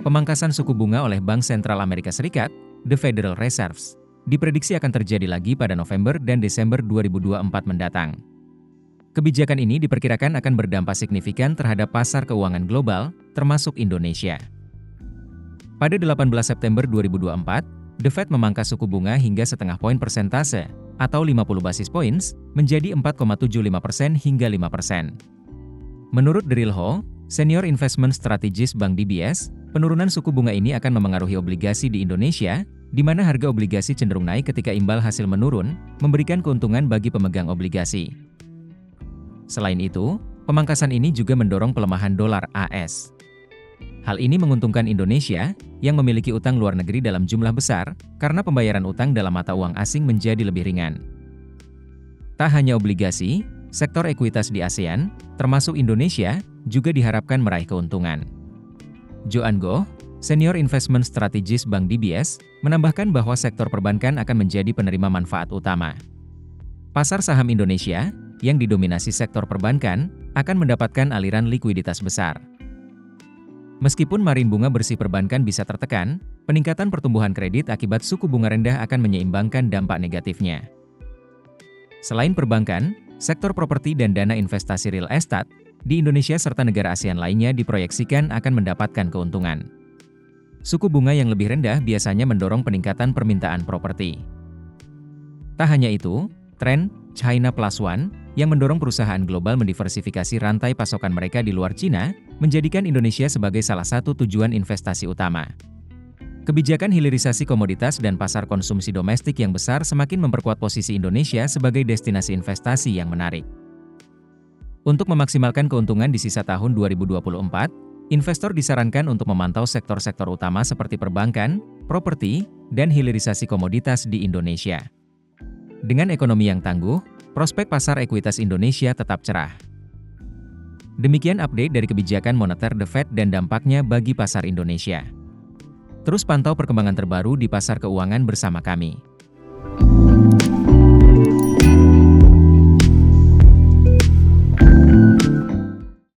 Pemangkasan suku bunga oleh Bank Sentral Amerika Serikat, The Federal Reserve, diprediksi akan terjadi lagi pada November dan Desember 2024 mendatang. Kebijakan ini diperkirakan akan berdampak signifikan terhadap pasar keuangan global, termasuk Indonesia. Pada 18 September 2024, The Fed memangkas suku bunga hingga setengah poin persentase, atau 50 basis points, menjadi 4,75% hingga 5%. Menurut Daryl Ho, Senior Investment Strategist Bank DBS, penurunan suku bunga ini akan memengaruhi obligasi di Indonesia, di mana harga obligasi cenderung naik ketika imbal hasil menurun, memberikan keuntungan bagi pemegang obligasi. Selain itu, pemangkasan ini juga mendorong pelemahan dolar AS. Hal ini menguntungkan Indonesia, yang memiliki utang luar negeri dalam jumlah besar, karena pembayaran utang dalam mata uang asing menjadi lebih ringan. Tak hanya obligasi, sektor ekuitas di ASEAN, termasuk Indonesia, juga diharapkan meraih keuntungan. Joan Goh, Senior Investment Strategist Bank DBS, menambahkan bahwa sektor perbankan akan menjadi penerima manfaat utama. Pasar saham Indonesia, yang didominasi sektor perbankan, akan mendapatkan aliran likuiditas besar. Meskipun margin bunga bersih perbankan bisa tertekan, peningkatan pertumbuhan kredit akibat suku bunga rendah akan menyeimbangkan dampak negatifnya. Selain perbankan, sektor properti dan dana investasi real estate di Indonesia serta negara ASEAN lainnya diproyeksikan akan mendapatkan keuntungan. Suku bunga yang lebih rendah biasanya mendorong peningkatan permintaan properti. Tak hanya itu, tren China Plus One yang mendorong perusahaan global mendiversifikasi rantai pasokan mereka di luar Cina, menjadikan Indonesia sebagai salah satu tujuan investasi utama. Kebijakan hilirisasi komoditas dan pasar konsumsi domestik yang besar semakin memperkuat posisi Indonesia sebagai destinasi investasi yang menarik. Untuk memaksimalkan keuntungan di sisa tahun 2024, investor disarankan untuk memantau sektor-sektor utama seperti perbankan, properti, dan hilirisasi komoditas di Indonesia. Dengan ekonomi yang tangguh, prospek pasar ekuitas Indonesia tetap cerah. Demikian update dari kebijakan moneter The Fed dan dampaknya bagi pasar Indonesia. Terus pantau perkembangan terbaru di pasar keuangan bersama kami.